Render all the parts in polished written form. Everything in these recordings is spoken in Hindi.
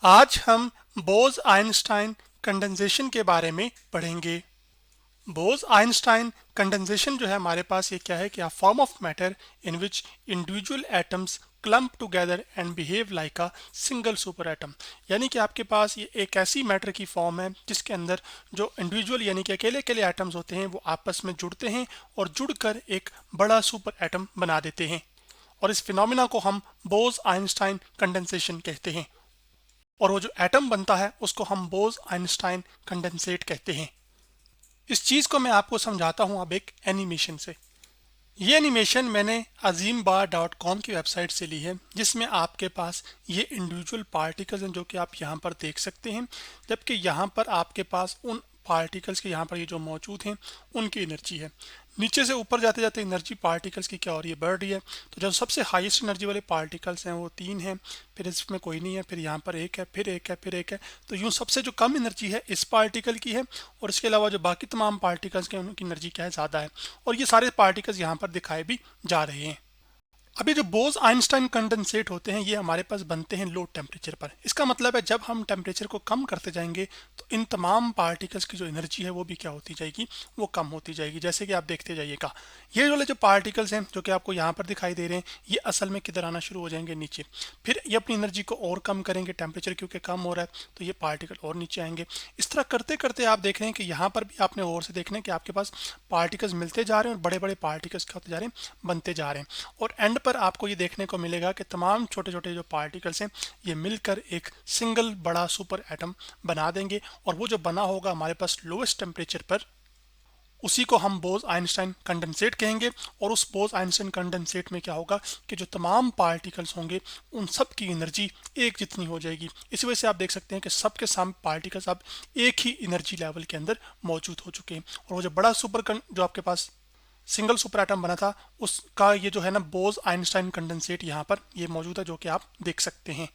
आज हम बोस-आइंस्टाइन कंडेंसेशन के बारे में पढ़ेंगे। बोस-आइंस्टाइन कंडेंसेशन जो है हमारे पास ये क्या है कि a form of matter in which individual atoms clump together and behave like a single super atom. यानी कि आपके पास ये एक ऐसी मैटर की फॉर्म है जिसके अंदर जो इंडिविजुअल यानी कि अकेले अकेले एटम्स होते हैं वो आपस में जुड़ते हैं और जुड़कर एक बड़ा सुपर एटम बना देते हैं, और इस फिनोमिना को हम बोस-आइंस्टाइन कंडेंसेशन कहते हैं। और वो जो एटम बनता है उसको हम बोस-आइंस्टाइन कंडेंसेट कहते हैं। इस चीज को मैं आपको समझाता हूं अब एक एनिमेशन से। ये एनिमेशन मैंने azimbar.com की वेबसाइट से ली है, जिसमें आपके पास ये इंडिविजुअल पार्टिकल्स हैं जो कि आप यहाँ पर देख सकते हैं, जबकि यहाँ पर आपके पास उन पार्टिकल्स के यहाँ पर ये जो मौजूद हैं उनकी एनर्जी है। नीचे से ऊपर जाते जाते एनर्जी पार्टिकल्स की क्या हो रही है, बढ़ रही है। तो जो सबसे हाईएस्ट एनर्जी वाले पार्टिकल्स हैं वो 3 हैं, फिर इसमें कोई नहीं है, फिर यहाँ पर एक है, फिर एक है, फिर एक है। तो यूँ सबसे जो कम एनर्जी है इस पार्टिकल की है, और इसके अलावा जो बाकी तमाम पार्टिकल्स के उनकी एनर्जी क्या है, ज़्यादा है। और ये सारे पार्टिकल्स यहाँ पर दिखाए भी जा रहे हैं। अब ये जो बोस आइंस्टाइन कंडेंसेट होते हैं ये हमारे पास बनते हैं लो टेम्परेचर पर। इसका मतलब है जब हम टेम्परेचर को कम करते जाएंगे तो इन तमाम पार्टिकल्स की जो एनर्जी है वो भी क्या होती जाएगी, वो कम होती जाएगी। जैसे कि आप देखते जाइएगा, ये वाले जो पार्टिकल्स हैं जो कि आपको यहाँ पर दिखाई दे रहे हैं, ये असल में किधर आना शुरू हो जाएंगे, नीचे। फिर ये अपनी एनर्जी को और कम करेंगे, टेम्परेचर क्योंकि कम हो रहा है तो ये पार्टिकल और नीचे आएंगे। इस तरह करते करते आप देख रहे हैं कि यहाँ पर भी आपने और से देखना है कि आपके पास पार्टिकल्स मिलते जा रहे हैं और बड़े बड़े पार्टिकल्स क्या होते जा रहे हैं, बनते जा रहे हैं। और एंड पर आपको ये देखने को मिलेगा कि तमाम छोटे छोटे जो पार्टिकल्स हैं ये मिलकर एक सिंगल बड़ा सुपर एटम बना देंगे, और वो जो बना होगा हमारे पास लोएस्ट टेम्परेचर पर, उसी को हम बोस आइंस्टाइन कंडेंसेट कहेंगे। और उस बोस आइंस्टाइन कंडेंसेट में क्या होगा कि जो तमाम पार्टिकल्स होंगे उन सब की एनर्जी एक जितनी हो जाएगी। इसी वजह से आप देख सकते हैं कि सबके सब पार्टिकल्स अब एक ही एनर्जी लेवल के अंदर मौजूद हो चुके हैं। और वो जो बड़ा जो आपके पास सिंगल सुपर एटम बना था उसका ये जो है ना बोस आइंस्टाइन कंडेंसेट यहाँ पर ये मौजूद है, जो कि आप देख सकते हैं।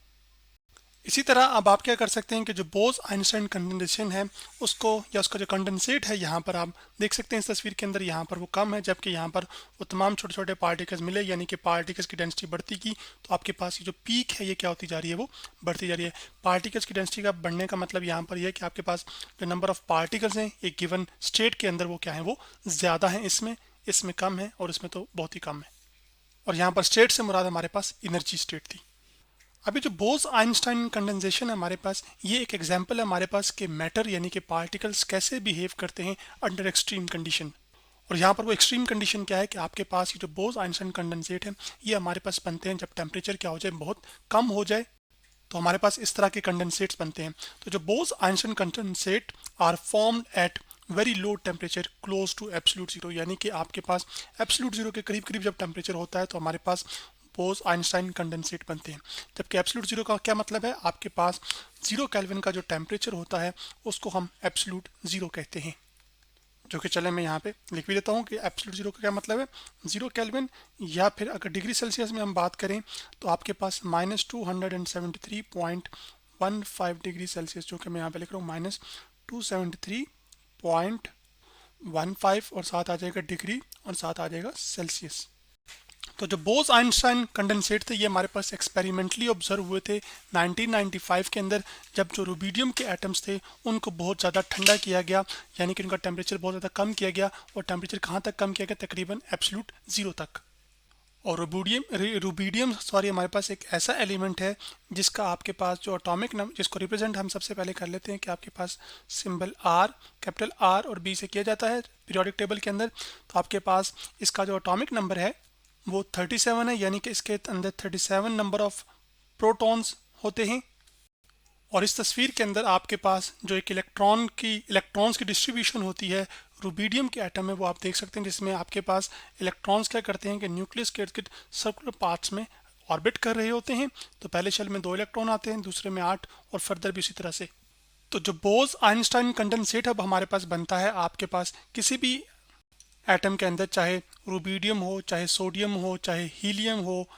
इसी तरह अब आप क्या कर सकते हैं कि जो बोस आइंस्टाइन कंडेंसेशन है उसको, या उसका जो कंडेंसेट है यहाँ पर आप देख सकते हैं इस तस्वीर के अंदर, यहाँ पर वो कम है, जबकि यहाँ पर वो तमाम छोटे छोटे पार्टिकल्स मिले, यानी कि पार्टिकल्स की डेंसिटी बढ़ती की तो आपके पास ये जो पीक है ये क्या होती जा रही है, वो बढ़ती जा रही है। पार्टिकल्स की डेंसिटी का बढ़ने का मतलब यहाँ पर यह है कि आपके पास जो नंबर ऑफ पार्टिकल्स हैं एक गिवन स्टेट के अंदर वो क्या है, वो ज़्यादा है, इसमें इसमें कम है, और इसमें तो बहुत ही कम है। और यहाँ पर स्टेट से मुराद हमारे पास एनर्जी स्टेट थी। अभी जो बोस आइंस्टाइन कंडेंसेशन है हमारे पास, ये एक एग्जांपल है हमारे पास कि मैटर यानी कि पार्टिकल्स कैसे बिहेव करते हैं अंडर एक्सट्रीम कंडीशन। और यहाँ पर वो एक्सट्रीम कंडीशन क्या है कि आपके पास ये जो बोस आइंस्टाइन कंडेंसेट है ये हमारे पास बनते हैं जब टेम्परेचर क्या हो जाए, बहुत कम हो जाए, तो हमारे पास इस तरह के कंडेंसेट्स बनते हैं। तो जो Bose Einstein condensate are formed at very low temperature close to absolute zero, यानी कि आपके पास एब्सोल्यूट जीरो के करीब करीब जब टेम्परेचर होता है तो हमारे पास बोस आइंस्टाइन कंडेंसेट बनते हैं। जबकि एब्सोल्यूट जीरो का क्या मतलब है, आपके पास 0 केल्विन का जो टेम्परेचर होता है उसको हम एब्सोल्यूट जीरो कहते हैं। जो कि चले मैं यहाँ पे लिख भी देता हूँ कि एब्सोल्यूट जीरो का क्या मतलब है, 0 केल्विन, या फिर अगर डिग्री सेल्सियस में हम बात करें तो आपके पास -273.15 डिग्री सेल्सियस, जो कि मैं यहाँ पे लिख रहा हूँ -273.15, और साथ आ जाएगा डिग्री और साथ आ जाएगा सेल्सियस। तो जो बोस आइंस्टाइन कंडेंसेट थे ये हमारे पास एक्सपेरिमेंटली ऑब्जर्व हुए थे 1995 के अंदर, जब जो रुबीडियम के एटम्स थे उनको बहुत ज़्यादा ठंडा किया गया, यानी कि उनका टेम्परेचर बहुत ज़्यादा कम किया गया। और टेम्परेचर कहाँ तक कम किया गया, तकरीबन एब्सोल्यूट जीरो तक। और रुबीडियम हमारे पास एक ऐसा एलिमेंट है जिसका आपके पास जो एटॉमिक नंबर, जिसको रिप्रेजेंट हम सबसे पहले कर लेते हैं कि आपके पास सिंबल आर, कैपिटल आर और बी से किया जाता है पीरियोडिक टेबल के अंदर। तो आपके पास इसका जो एटॉमिक नंबर है वो 37 है, यानी कि इसके अंदर 37 नंबर ऑफ प्रोटॉन्स होते हैं। और इस तस्वीर के अंदर आपके पास जो एक इलेक्ट्रॉन्स की डिस्ट्रीब्यूशन होती है रुबीडियम के एटम में, वो आप देख सकते हैं, जिसमें आपके पास इलेक्ट्रॉन्स क्या करते हैं कि न्यूक्लियस के इर्द-गिर्द सर्कुलर पाथ्स में ऑर्बिट कर रहे होते हैं। तो पहले शेल में 2 इलेक्ट्रॉन आते हैं, दूसरे में 8, और फर्दर भी उसी तरह से। तो जो बोस आइंस्टाइन कंडेंसेट अब हमारे पास बनता है आपके पास किसी भी एटम के अंदर, चाहे रुबीडियम हो, चाहे सोडियम हो, चाहे हीलियम हो,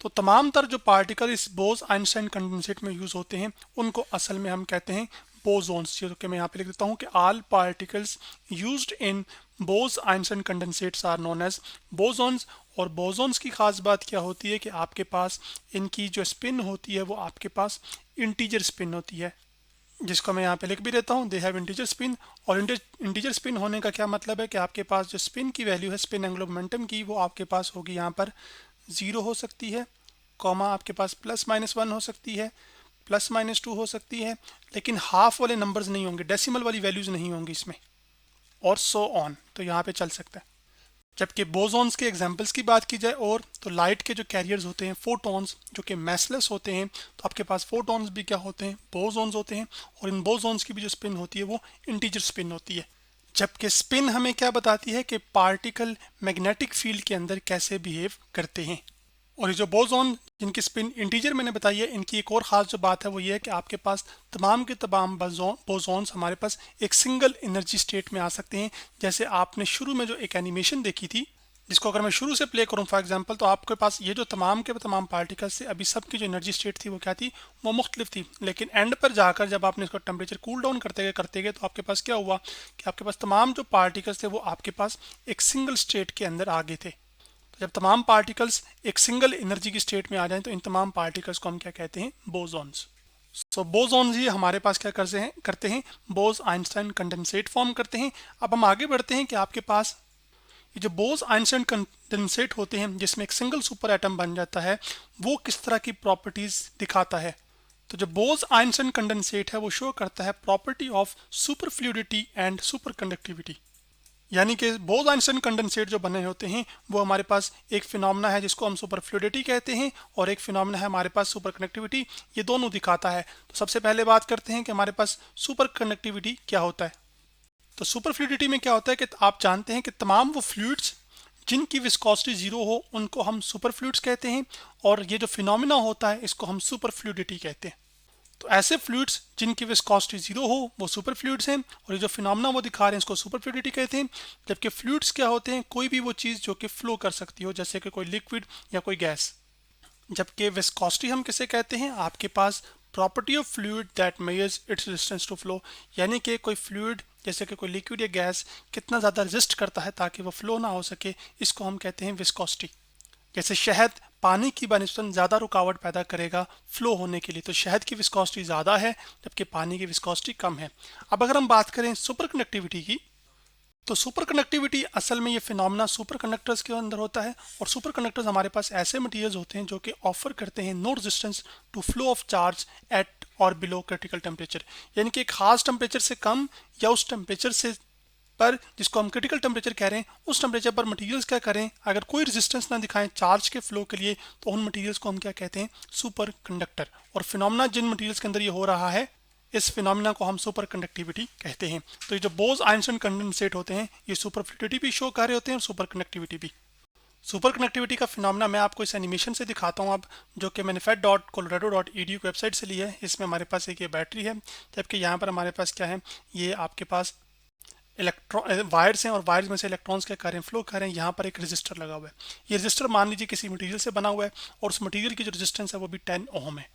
तो तमाम तर जो पार्टिकल इस बोस आइंस्टाइन कंडेंसेट में यूज होते हैं उनको असल में हम कहते हैं बोसोन्स। जो कि मैं यहाँ पे लिख देता हूँ कि all particles used in Bose Einstein condensates are known as bosons. और बोसॉन्स की खास बात क्या होती है कि आपके पास इनकी जो स्पिन होती है वो आपके पास इंटीजर स्पिन होती है, जिसको मैं यहाँ पे लिख भी देता हूँ, दे हैव इंटीजर स्पिन। और इंटीजर स्पिन होने का क्या मतलब है कि आपके पास जो स्पिन की वैल्यू है स्पिन एंगुलर मोमेंटम की, वो आपके पास होगी यहाँ पर 0 हो सकती है, कॉमा आपके पास +-1 हो सकती है, +-2 हो सकती है, लेकिन हाफ वाले नंबर्स नहीं होंगे, डेसिमल वाली वैल्यूज नहीं होंगी इसमें, और सो ऑन। तो यहाँ पे चल सकता है। जबकि बोसॉन्स के एग्जांपल्स की बात की जाए और तो लाइट के जो कैरियर्स होते हैं फोटॉन्स, जो कि मैसलेस होते हैं, तो आपके पास फोटॉन्स भी क्या होते हैं, बोसॉन्स होते हैं। और इन बोसॉन्स की भी जो स्पिन होती है वो इंटीजर स्पिन होती है। जबकि स्पिन हमें क्या बताती है कि पार्टिकल मैग्नेटिक फील्ड के अंदर कैसे बिहेव करते हैं। और ये जो बोसॉन जिनकी स्पिन इंटीजर मैंने बताई है, इनकी एक और ख़ास जो बात है वो ये है कि आपके पास तमाम के तमाम बोसॉन्स हमारे पास एक सिंगल एनर्जी स्टेट में आ सकते हैं। जैसे आपने शुरू में जो एक एनिमेशन देखी थी, जिसको अगर मैं शुरू से प्ले करूं फॉर एग्जांपल, तो आपके पास ये जो तमाम के तमाम पार्टिकल्स थे, अभी सबकी जो एनर्जी स्टेट थी वो क्या थी, वो मुख्तलिफ थी। लेकिन एंड पर जाकर जब आपने इसको टेम्परेचर कूल डाउन करते गए तो आपके पास क्या हुआ कि आपके पास तमाम जो पार्टिकल्स थे वो आपके पास एक सिंगल स्टेट के अंदर आ गए थे। जब तमाम पार्टिकल्स एक सिंगल एनर्जी की स्टेट में आ जाएं तो इन तमाम पार्टिकल्स को हम क्या कहते हैं, बोसॉन्स। सो बोसॉन्स ही हमारे पास क्या करते हैं, बोस आइंस्टाइन कंडेंसेट फॉर्म करते हैं। अब हम आगे बढ़ते हैं कि आपके पास ये जो बोस आइंस्टाइन कंडेंसेट होते हैं जिसमें एक सिंगल सुपर एटम बन जाता है, वो किस तरह की प्रॉपर्टीज दिखाता है। तो जो बोस आइंस्टाइन कंडेंसेट है वो शो करता है property of super fluidity and super conductivity. यानी कि बोस आइंस्टाइन कंडेंसेट जो बने होते हैं वो हमारे पास एक फिनोमेना है जिसको हम सुपर फ्लूइडिटी कहते हैं, और एक फिनोमेना है हमारे पास सुपर कंडक्टिविटी। ये दोनों दिखाता है। तो सबसे पहले बात करते हैं कि हमारे पास सुपर कंडक्टिविटी क्या होता है। तो सुपर फ्लूइडिटी में क्या होता है कि आप जानते हैं कि तमाम वो फ्लूइड्स जिनकी विस्कोसिटी 0 हो उनको हम सुपर फ्लूइड्स कहते हैं, और ये जो फिनोमेना होता है इसको हम सुपर फ्लूइडिटी कहते हैं। तो ऐसे फ्लूइड्स जिनकी विस्कोसिटी 0 हो वो सुपर फ्लूइड्स हैं, और ये जो फिनोमेना वो दिखा रहे हैं इसको सुपर फ्लूइडिटी कहते हैं। जबकि फ्लूइड्स क्या होते हैं, कोई भी वो चीज़ जो कि फ्लो कर सकती हो, जैसे कि कोई लिक्विड या कोई गैस। जबकि विस्कोसिटी हम किसे कहते हैं, आपके पास property of fluid that measures its resistance to flow. यानी कि कोई फ्लूइड जैसे कि कोई लिक्विड या गैस कितना ज़्यादा रेजिस्ट करता है ताकि वो फ्लो ना हो सके, इसको हम कहते हैं विस्कोसिटी। जैसे शहद पानी की बनिस्बत ज़्यादा रुकावट पैदा करेगा फ्लो होने के लिए, तो शहद की विस्कोसिटी ज़्यादा है जबकि पानी की विस्कोसिटी कम है। अब अगर हम बात करें सुपर कंडक्टिविटी की, तो सुपर कंडक्टिविटी असल में ये फिनोमेना सुपर कंडक्टर्स के अंदर होता है। और सुपर कंडक्टर्स हमारे पास ऐसे मटेरियल्स होते हैं जो कि ऑफर करते हैं no resistance to flow of charge at और बिलो क्रिटिकल टेम्परेचर। यानी कि एक खास टेम्परेचर से कम या उस टेम्परेचर से पर जिसको हम क्रिटिकल टेम्परेचर कह रहे हैं, उस टेम्परेचर पर मटेरियल्स क्या करें, अगर कोई रेजिस्टेंस ना दिखाएं चार्ज के फ्लो के लिए, तो उन मटेरियल्स को हम क्या कहते हैं, सुपर कंडक्टर। और फिनोमेना जिन मटेरियल्स के अंदर ये हो रहा है, इस फिनोमेना को हम सुपर कंडक्टिविटी कहते हैं। तो ये जो बोस आइंस्टाइन कंडेंसेट होते हैं ये सुपर फ्लूइडिटी भी शो कर रहे होते हैं और सुपर कंडक्टिविटी भी। सुपर कनेक्टिविटी का फिनोमेना मैं आपको इस एनिमेशन से दिखाता हूँ अब, जो कि मैंने fed.colorado.edu की वेबसाइट से ली है। इसमें हमारे पास एक ये बैटरी है, जबकि यहाँ पर हमारे पास क्या है, ये आपके पास इलेक्ट्रॉन वायर्स हैं, और वायर्स में से इलेक्ट्रॉन्स क्या कर रहे हैं, फ्लो कर रहे हैं। यहाँ पर एक रजिस्टर लगा हुआ है। ये रजिस्टर मान लीजिए किसी मटेरियल से बना हुआ है, और उस मटेरियल की जो रेजिस्टेंस है वो भी 10 ओम है।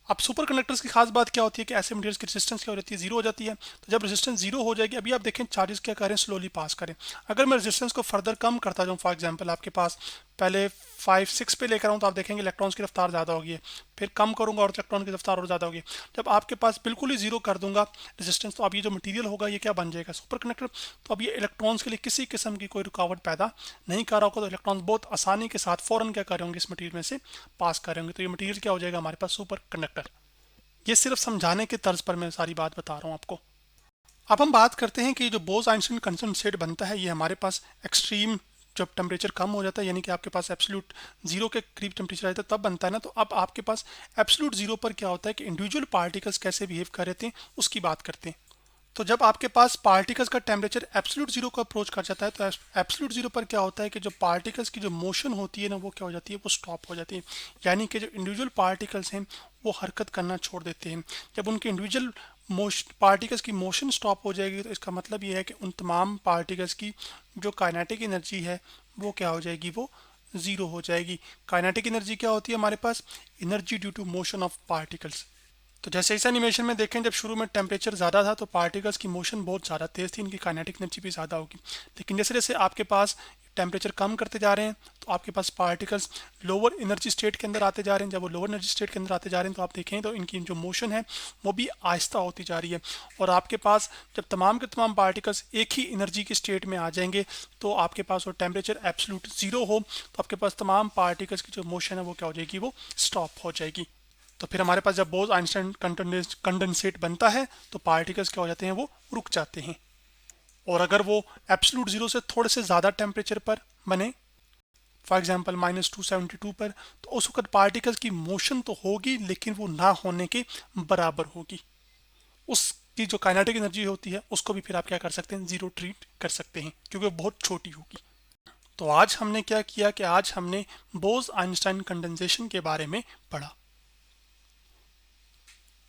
अब सुपर कंडक्टर्स की खास बात क्या होती है कि ऐसे मटेरियल्स की रेजिस्टेंस क्या हो जाती है, 0 हो जाती है। तो जब रेजिस्टेंस 0 हो जाएगी, अभी आप देखें चार्जेस क्या करें, स्लोली पास करें। अगर मैं रेजिस्टेंस को फर्दर कम करता जाऊँ, फॉर एग्जांपल आपके पास पहले 5-6 पे लेकर आऊँ, तो आप देखेंगे इलेक्ट्रॉन्स की रफ्तार ज़्यादा होगी, फिर कम करूँगा और इलेक्ट्रॉन की रफ्तार और ज़्यादा होगी। जब आपके पास बिल्कुल ही 0 कर दूंगा रेजिस्टेंस, तो अब ये जो मटीरियल होगा ये क्या बन जाएगा, सुपर कंडक्टर। तो अब ये इलेक्ट्रॉन्स के लिए किसी किस्म की कोई रुकावट पैदा नहीं कर रहा होगा, तो इलेक्ट्रॉन्स बहुत आसानी के साथ फ़ौरन क्या कर रहे होंगे, इस मटीरियल में से पास कर रहे होंगे। तो ये मटीरियल क्या हो जाएगा हमारे पास, सुपर कंडक्टर। ये सिर्फ समझाने के तर्ज पर मैं सारी बात बता रहा हूँ आपको। अब हम बात करते हैं कि जो बोस आइंस्टाइन कंडेंसेट बनता है, ये हमारे पास एक्सट्रीम जब टेम्परेचर कम हो जाता है, यानी कि आपके पास एब्सोल्यूट 0 के करीब टेम्परेचर आता है, तब बनता है ना। तो अब आपके पास एब्सोल्यूट 0 पर क्या होता है कि इंडिविजुअल पार्टिकल्स कैसे बिहेव कर रहे थे उसकी बात करते हैं। तो जब आपके पास पार्टिकल्स का टेम्परेचर एब्सोल्यूट 0 को अप्रोच कर जाता है, तो एब्सोल्यूट 0 पर क्या होता है कि जो पार्टिकल्स की जो मोशन होती है ना, वो क्या हो जाती है, वो स्टॉप हो जाती है। यानी कि जो इंडिविजुअल पार्टिकल्स हैं वो हरकत करना छोड़ देते हैं। जब उनके इंडिविजुअल पार्टिकल्स की मोशन स्टॉप हो जाएगी, तो इसका मतलब ये है कि उन तमाम पार्टिकल्स की जो काइनेटिक एनर्जी है वो क्या हो जाएगी, वो 0 हो जाएगी। काइनेटिक एनर्जी क्या होती है हमारे पास, energy due to motion of particles. तो जैसे इस एनिमेशन में देखें, जब शुरू में टेम्परेचर ज़्यादा था तो पार्टिकल्स की मोशन बहुत ज़्यादा तेज़ थी, इनकी काइनेटिक एनर्जी भी ज़्यादा होगी। लेकिन जैसे जैसे आपके पास टेम्परेचर कम करते जा रहे हैं तो आपके पास पार्टिकल्स लोअर एनर्जी स्टेट के अंदर आते जा रहे हैं। जब वो लोअर एनर्जी स्टेट के अंदर आते जा रहे हैं तो आप देखें तो इनकी जो मोशन है वो भी आहिस्ता होती जा रही है। और आपके पास जब तमाम के तमाम पार्टिकल्स एक ही एनर्जी की स्टेट में आ जाएंगे तो आपके पास वो टेम्परेचर एब्सोल्यूट ज़ीरो हो तो आपके पास तमाम पार्टिकल्स की जो मोशन है वो क्या हो जाएगी, वो स्टॉप हो जाएगी। तो फिर हमारे पास जब बोज आइंस्टाइन कंडेंसेट बनता है तो पार्टिकल्स क्या हो जाते हैं, वो रुक जाते हैं। और अगर वो एब्सोल्यूट जीरो से थोड़े से ज़्यादा टेम्परेचर पर बने, फॉर एग्जांपल -272 पर, तो उस वक्त पार्टिकल्स की मोशन तो होगी लेकिन वो ना होने के बराबर होगी। उसकी जो काइनेटिक एनर्जी होती है उसको भी फिर आप क्या कर सकते हैं, ज़ीरो ट्रीट कर सकते हैं क्योंकि वो बहुत छोटी होगी। तो आज हमने क्या किया कि आज हमने बोज आइंस्टाइन कंडेंसेशन के बारे में पढ़ा।